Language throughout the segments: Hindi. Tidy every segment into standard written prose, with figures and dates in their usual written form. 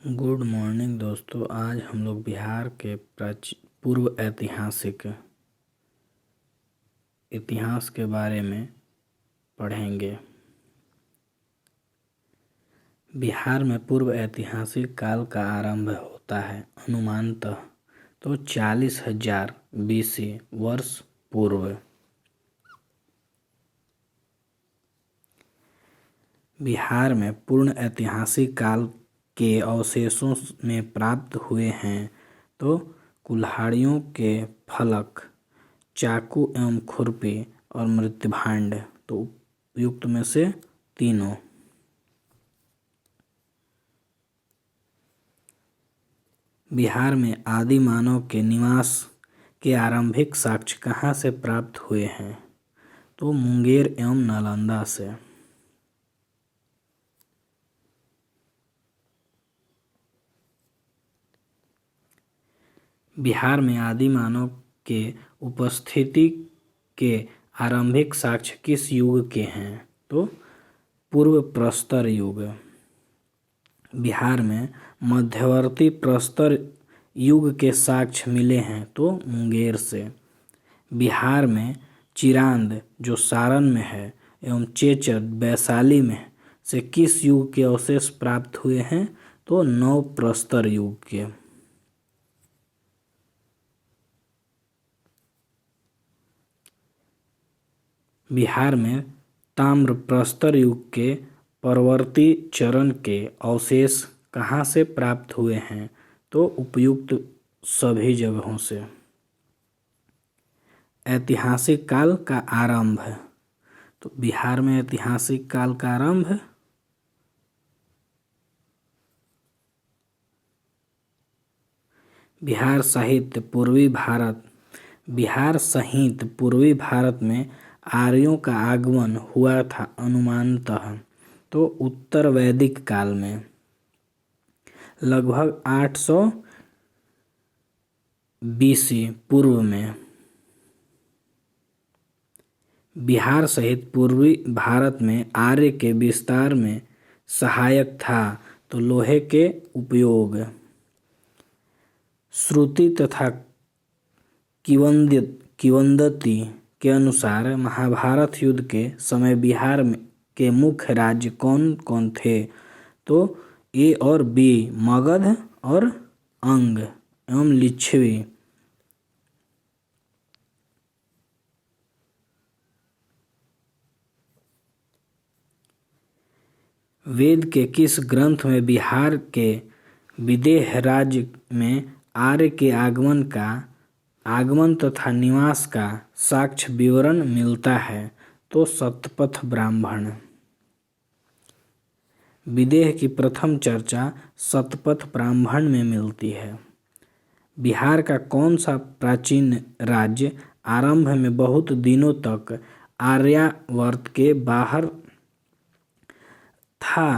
गुड मॉर्निंग दोस्तों। आज हम लोग बिहार के पूर्व इतिहास के बारे में पढ़ेंगे। बिहार में पूर्व ऐतिहासिक काल का आरंभ होता है अनुमानतः 40,000 BC वर्ष पूर्व। बिहार में पूर्ण ऐतिहासिक काल के अवशेषों में प्राप्त हुए हैं तो कुल्हाड़ियों के फलक, चाकू एवं खुरपी और मृत्तिभांड, तो उपयुक्त में से तीनों। बिहार में आदि मानव के निवास के आरंभिक साक्ष्य कहाँ से प्राप्त हुए हैं तो मुंगेर एवं नालंदा से। बिहार में आदि मानव के उपस्थिति के आरंभिक साक्ष्य किस युग के हैं तो पूर्व प्रस्तर युग। बिहार में मध्यवर्ती प्रस्तर युग के साक्ष्य मिले हैं तो मुंगेर से। बिहार में चिरांद जो सारण में है एवं चेचर वैशाली में से किस युग के अवशेष प्राप्त हुए हैं तो नव प्रस्तर युग के। बिहार में ताम्र प्रस्तर युग के परवर्ती चरण के अवशेष कहाँ से प्राप्त हुए हैं तो उपयुक्त सभी जगहों से। ऐतिहासिक काल का आरंभ है तो बिहार में ऐतिहासिक काल का आरंभ है बिहार सहित पूर्वी भारत में आर्यों का आगमन हुआ था अनुमानतः तो उत्तर वैदिक काल में लगभग 800 BC पूर्व में। बिहार सहित पूर्वी भारत में आर्य के विस्तार में सहायक था तो लोहे के उपयोग। श्रुति तथा किंवदंती के अनुसार महाभारत युद्ध के समय बिहार के मुख्य राज्य कौन कौन थे तो ए और बी मगध और अंग एवं लिच्छवी। वेद के किस ग्रंथ में बिहार के विदेह राज्य में आर्य के आगमन तथा निवास का साक्ष्य विवरण मिलता है तो शतपथ ब्राह्मण। विदेह की प्रथम चर्चा शतपथ ब्राह्मण में मिलती है। बिहार का कौन सा प्राचीन राज्य आरंभ में बहुत दिनों तक आर्यावर्त के बाहर था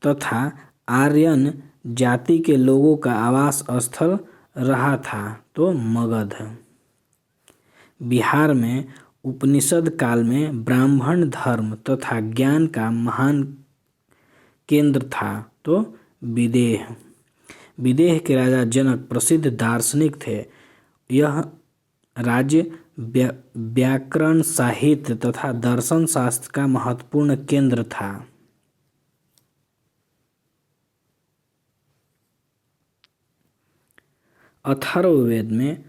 तथा आर्यन जाति के लोगों का आवास स्थल रहा था तो मगध। बिहार में उपनिषद काल में ब्राह्मण धर्म तथा ज्ञान का महान केंद्र था तो विदेह। विदेह के राजा जनक प्रसिद्ध दार्शनिक थे। यह राज्य व्याकरण, साहित्य तथा दर्शन शास्त्र का महत्वपूर्ण केंद्र था। अथर्ववेद में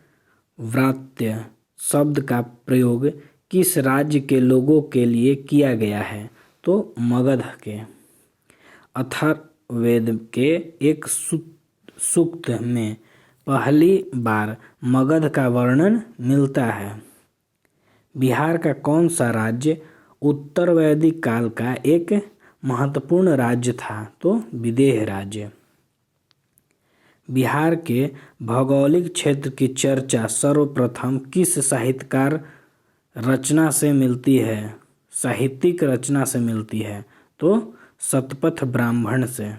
व्रात्य शब्द का प्रयोग किस राज्य के लोगों के लिए किया गया है तो मगध के। अथर्ववेद के एक सूक्त में पहली बार मगध का वर्णन मिलता है। बिहार का कौन सा राज्य उत्तर वैदिक काल का एक महत्वपूर्ण राज्य था तो विदेह राज्य। बिहार के भौगोलिक क्षेत्र की चर्चा सर्वप्रथम किस साहित्यिक रचना से मिलती है तो शतपथ ब्राह्मण से।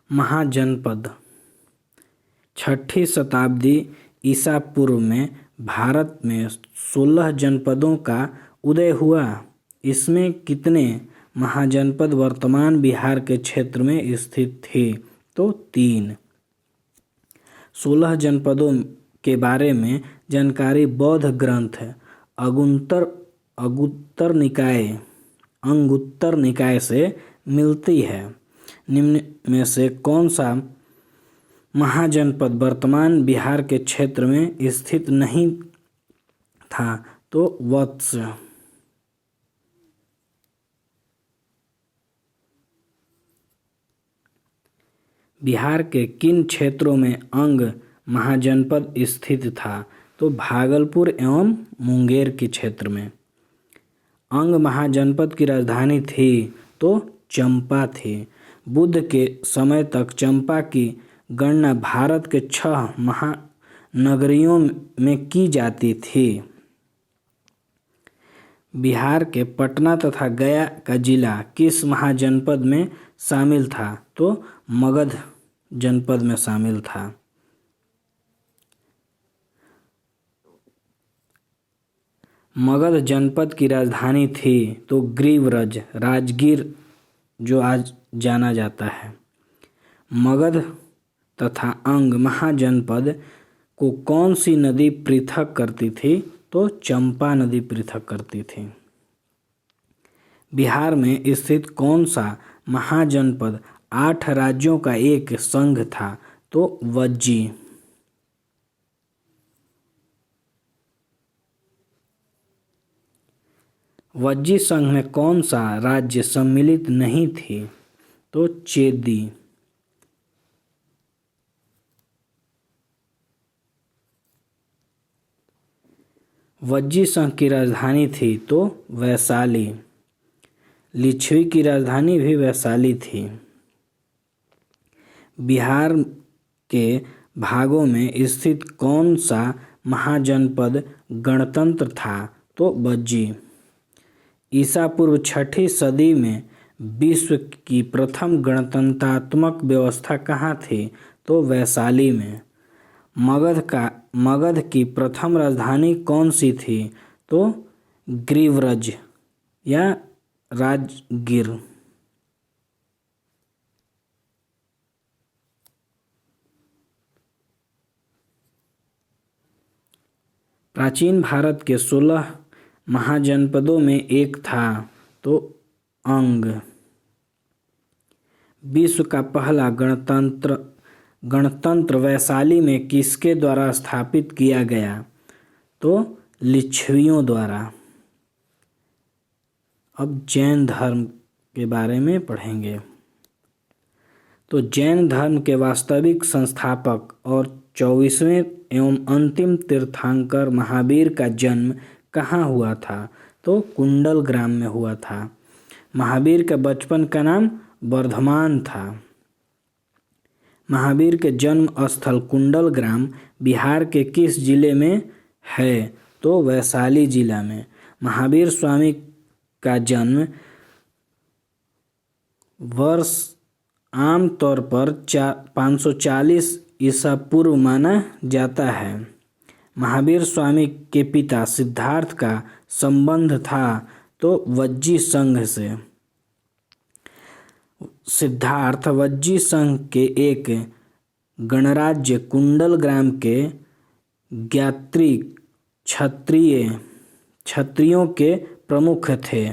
महाजनपद 6ठी शताब्दी ईसा पूर्व में भारत में 16 जनपदों का उदय हुआ इसमें कितने महाजनपद वर्तमान बिहार के क्षेत्र में स्थित थे? तो 3। 16 जनपदों के बारे में जानकारी बौद्ध ग्रंथ अंगुत्तर निकाय से मिलती है। निम्न में से कौन सा महाजनपद वर्तमान बिहार के क्षेत्र में स्थित नहीं था? तो वत्स। बिहार के किन क्षेत्रों में अंग महाजनपद स्थित था? तो भागलपुर एवं मुंगेर के क्षेत्र में। अंग महाजनपद की राजधानी थी? तो चंपा थी। बुद्ध के समय तक चंपा की गणना भारत के 6 महानगरियों में की जाती थी। बिहार के पटना तथा गया का जिला किस महाजनपद में शामिल था? तो मगध जनपद में शामिल था। मगध जनपद की राजधानी थी? तो ग्रीवरज, राजगीर जो आज जाना जाता है। मगध तथा अंग महाजनपद को कौन सी नदी पृथक करती थी? तो चंपा नदी पृथक करती थी। बिहार में स्थित कौन सा महाजनपद 8 राज्यों का एक संघ था? तो वज्जी। वज्जी संघ में कौन सा राज्य सम्मिलित नहीं थी? तो चेदी। वज्जी संघ की राजधानी थी? तो वैशाली। लिच्छवी की राजधानी भी वैशाली थी। बिहार के भागों में स्थित कौन सा महाजनपद गणतंत्र था? तो वज्जी। ईसा पूर्व 6ठी सदी में विश्व की प्रथम गणतंत्रात्मक व्यवस्था कहाँ थी? तो वैशाली में। मगध की प्रथम राजधानी कौन सी थी? तो ग्रीवरज या राजगीर। प्राचीन भारत के 16 महाजनपदों में एक था? तो अंग। विश्व का पहला गणतंत्र वैशाली में किसके द्वारा स्थापित किया गया? तो लिच्छवियों द्वारा। अब जैन धर्म के बारे में पढ़ेंगे। तो जैन धर्म के वास्तविक संस्थापक और 24वें एवं अंतिम तीर्थंकर महावीर का जन्म कहाँ हुआ था? तो कुंडल ग्राम में हुआ था। महावीर के बचपन का नाम वर्धमान था। महावीर के जन्म स्थल कुंडल ग्राम बिहार के किस जिले में है? तो वैशाली जिला में। महावीर स्वामी का जन्म वर्ष आम तौर पर 540 ईसा पूर्व माना जाता है। महावीर स्वामी के पिता सिद्धार्थ का संबंध था? तो वज्जी संघ से। सिद्धार्थ वज्जी संघ के एक गणराज्य कुंडल ग्राम के ज्ञात्री क्षत्रियों के प्रमुख थे।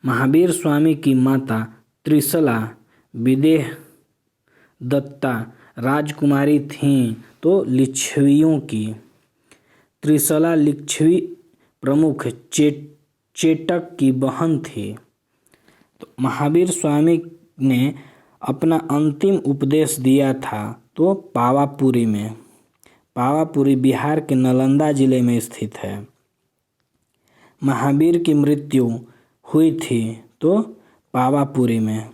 महावीर स्वामी की माता त्रिशला विदेह दत्ता राजकुमारी थीं? तो लिच्छवियों की। त्रिशला लिच्छवी प्रमुख चेटक की बहन थी। तो महावीर स्वामी ने अपना अंतिम उपदेश दिया था? तो पावापुरी में। पावापुरी बिहार के नालंदा जिले में स्थित है। महावीर की मृत्यु हुई थी? तो पावापुरी में।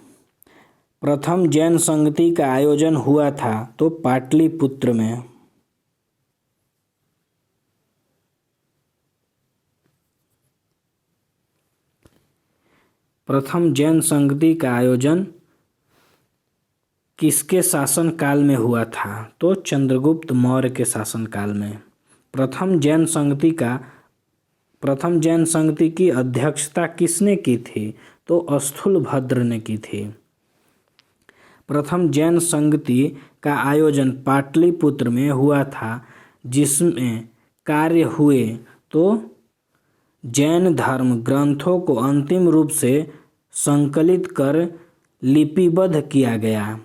प्रथम जैन संगति का आयोजन हुआ था? तो पाटलिपुत्र में। प्रथम जैन संगति का आयोजन किसके शासन काल में हुआ था? तो चंद्रगुप्त मौर्य के शासन काल में। प्रथम जैन संगति की अध्यक्षता किसने की थी? तो स्थूलभद्र ने की थी। प्रथम जैन संगति का आयोजन पाटलिपुत्र में हुआ था, जिसमें कार्य हुए तो जैन धर्म ग्रंथों को अंतिम रूप से संकलित कर लिपिबद्ध किया गया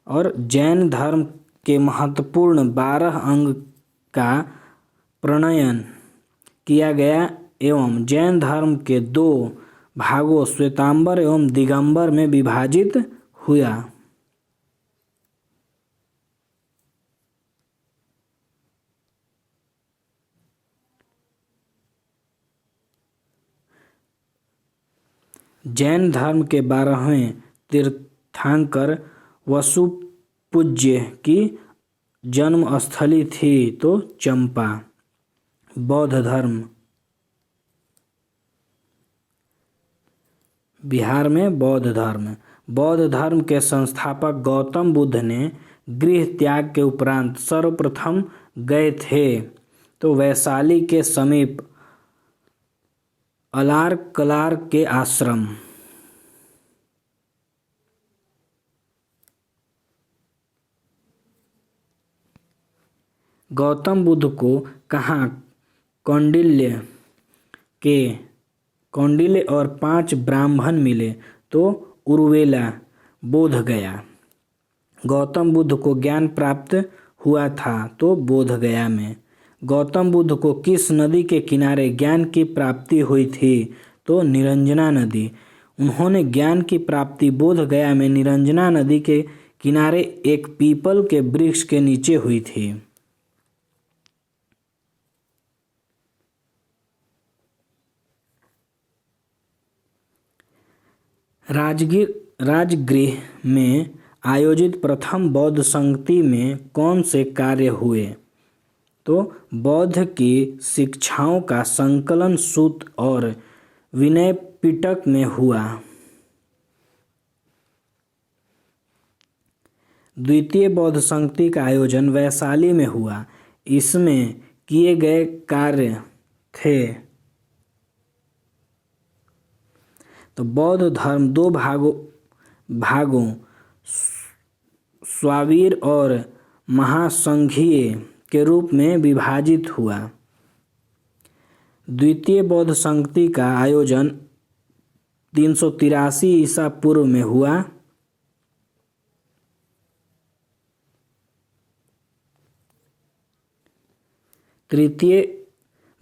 और जैन धर्म के महत्वपूर्ण 12 अंग का प्रणयन किया गया एवं जैन धर्म के 2 भागों श्वेतांबर एवं दिगंबर में विभाजित हुआ। जैन धर्म के 12वें तीर्थंकर वसुपूज्य की जन्मस्थली थी तो चंपा। बौद्ध धर्म। बिहार में बौद्ध धर्म के संस्थापक गौतम बुद्ध ने गृह त्याग के उपरांत सर्वप्रथम गए थे तो वैशाली के समीप अलारकलार के आश्रम। गौतम बुद्ध को कहाँ कौंडिल्य और 5 ब्राह्मण मिले तो उर्वेला बोधगया। गौतम बुद्ध को ज्ञान प्राप्त हुआ था तो बोधगया में। गौतम बुद्ध को किस नदी के किनारे ज्ञान की प्राप्ति हुई थी तो निरंजना नदी। उन्होंने ज्ञान की प्राप्ति बोधगया में निरंजना नदी के किनारे एक पीपल के वृक्ष के नीचे हुई थी। राजगृह में आयोजित प्रथम बौद्ध संगति में कौन से कार्य हुए तो बौद्ध की शिक्षाओं का संकलन सूत और विनय पिटक में हुआ। द्वितीय बौद्ध संगति का आयोजन वैशाली में हुआ। इसमें किए गए कार्य थे तो बौद्ध धर्म 2 भागों स्वावीर और महासंघीय के रूप में विभाजित हुआ। द्वितीय बौद्ध संगति का आयोजन 383 ईसा पूर्व में हुआ। तृतीय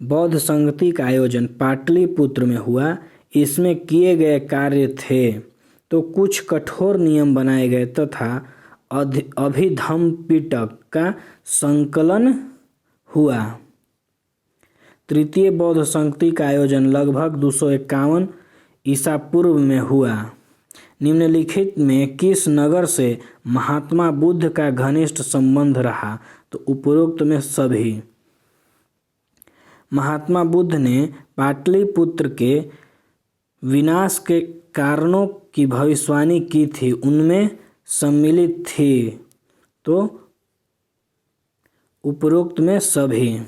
बौद्ध संगति का आयोजन पाटलिपुत्र में हुआ। इसमें किए गए कार्य थे तो कुछ कठोर नियम बनाए गए तथा अभिधम्म पिटक का संकलन हुआ। तृतीय बौद्ध संगति का आयोजन लगभग 251 ईसा पूर्व में हुआ। निम्नलिखित में किस नगर से महात्मा बुद्ध का घनिष्ठ संबंध रहा तो उपरोक्त में सभी। महात्मा बुद्ध ने पाटलिपुत्र के विनाश के कारणों की भविष्यवाणी की थी, उनमें सम्मिलित थी तो उपरोक्त में सभी।